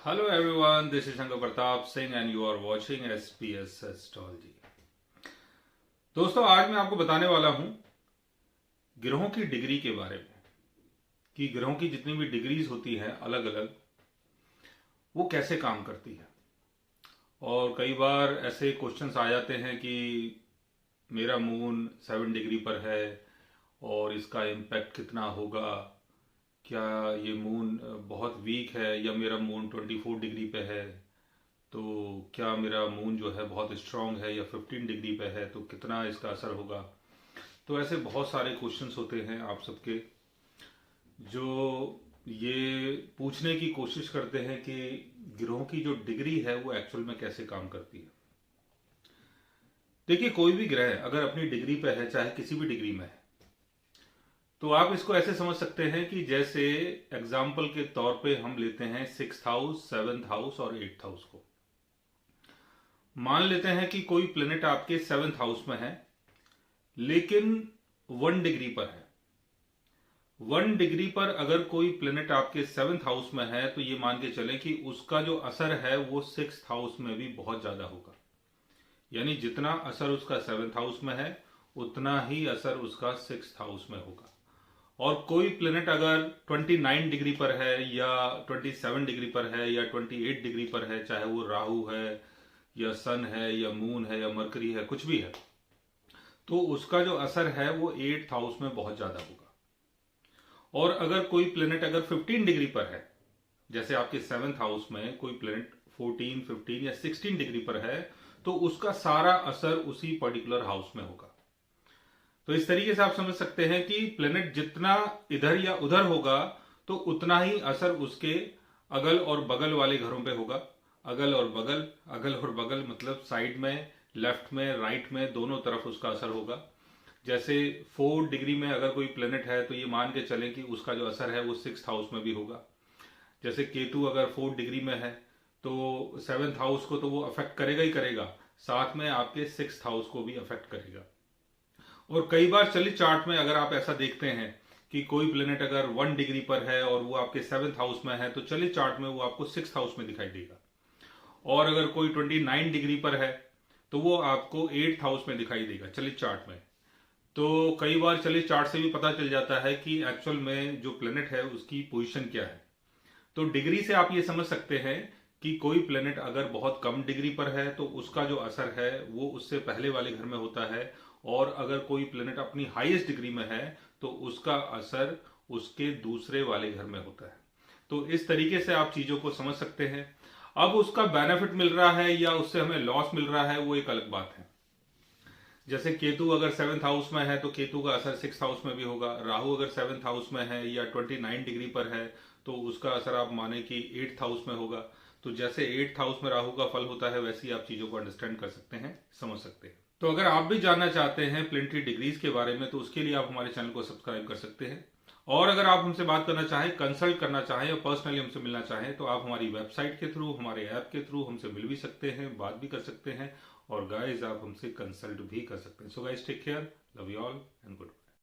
Hello everyone, this is Shankar Pratap Singh and you are watching SPS Astrology। दोस्तों, आज मैं आपको बताने वाला हूं ग्रहों की डिग्री के बारे में कि ग्रहों की जितनी भी डिग्रीज होती हैं अलग अलग, वो कैसे काम करती है। और कई बार ऐसे क्वेश्चंस आ जाते हैं कि मेरा मून 7 डिग्री पर है और इसका इम्पैक्ट कितना होगा, क्या ये मून बहुत वीक है या मेरा मून 24 डिग्री पे है, तो क्या मेरा मून जो है बहुत स्ट्रांग है या 15 डिग्री पे है, तो कितना इसका असर होगा। तो ऐसे बहुत सारे क्वेश्चंस होते हैं आप सबके जो ये पूछने की कोशिश करते हैं कि ग्रहों की जो डिग्री है वो एक्चुअल में कैसे काम करती है। देखिए, कोई भी ग्रह अगर अपनी डिग्री पे है, चाहे किसी भी डिग्री में है, तो आप इसको ऐसे समझ सकते हैं कि जैसे एग्जाम्पल के तौर पे हम लेते हैं 6th हाउस, 7th हाउस और 8th हाउस को। मान लेते हैं कि कोई प्लेनेट आपके 7th हाउस में है लेकिन 1 डिग्री पर है। 1 डिग्री पर अगर कोई प्लेनेट आपके 7th हाउस में है तो ये मान के चलें कि उसका जो असर है वो 6th हाउस में भी बहुत ज्यादा होगा। यानी जितना असर उसका 7th हाउस में है उतना ही असर उसका 6th हाउस में होगा। और कोई प्लेनेट अगर 29 डिग्री पर है या 27 डिग्री पर है या 28 डिग्री पर है, चाहे वो राहु है या सन है या मून है या मरकरी है, कुछ भी है, तो उसका जो असर है वो 8th हाउस में बहुत ज्यादा होगा। और अगर कोई प्लेनेट अगर 15 डिग्री पर है, जैसे आपके 7th हाउस में कोई प्लेनेट 14, 15 या 16 डिग्री पर है, तो उसका सारा असर उसी पर्टिकुलर हाउस में होगा। तो इस तरीके से आप समझ सकते हैं कि प्लेनेट जितना इधर या उधर होगा तो उतना ही असर उसके अगल और बगल वाले घरों पे होगा। अगल और बगल मतलब साइड में, लेफ्ट में, राइट में, दोनों तरफ उसका असर होगा। जैसे 4 डिग्री में अगर कोई प्लेनेट है तो ये मान के चलें कि उसका जो असर है वो 6th हाउस में भी होगा। जैसे केतु अगर 4 डिग्री में है तो 7th हाउस को तो वो अफेक्ट करेगा ही करेगा, साथ में आपके 6th हाउस को भी अफेक्ट करेगा। और कई बार चलिए चार्ट में अगर आप ऐसा देखते हैं कि कोई प्लेनेट अगर 1 डिग्री पर है और वो आपके 7th हाउस में है, तो चलिए चार्ट में वो आपको 6th हाउस में दिखाई देगा। और अगर कोई 29 डिग्री पर है तो वो आपको 8th हाउस में दिखाई देगा, चलिए चार्ट में। तो कई बार चलिए चार्ट से भी पता चल जाता है कि एक्चुअल में जो प्लेनेट है उसकी पोजीशन क्या है। तो डिग्री से आप ये समझ सकते हैं कि कोई प्लेनेट अगर बहुत कम डिग्री पर है तो उसका जो असर है वो उससे पहले वाले घर में होता है, और अगर कोई प्लेनेट अपनी हाईएस्ट डिग्री में है तो उसका असर उसके दूसरे वाले घर में होता है। तो इस तरीके से आप चीजों को समझ सकते हैं। अब उसका बेनिफिट मिल रहा है या उससे हमें लॉस मिल रहा है, वो एक अलग बात है। जैसे केतु अगर 7th हाउस में है तो केतु का असर 6th हाउस में भी होगा। राहु अगर 7th हाउस में है या 29 डिग्री पर है तो उसका असर आप माने कि 8th हाउस में होगा। तो जैसे 8th हाउस में राहु का फल होता है वैसे ही आप चीजों को अंडरस्टैंड कर सकते हैं, समझ सकते हैं। तो अगर आप भी जानना चाहते हैं प्लेनेटरी डिग्रीज के बारे में तो उसके लिए आप हमारे चैनल को सब्सक्राइब कर सकते हैं। और अगर आप हमसे बात करना चाहें, कंसल्ट करना चाहें या पर्सनली हमसे मिलना चाहें तो आप हमारी वेबसाइट के थ्रू, हमारे ऐप के थ्रू हमसे मिल भी सकते हैं, बात भी कर सकते हैं, और गाइज आप हमसे कंसल्ट भी कर सकते हैं। So guys, take care, love you all and good.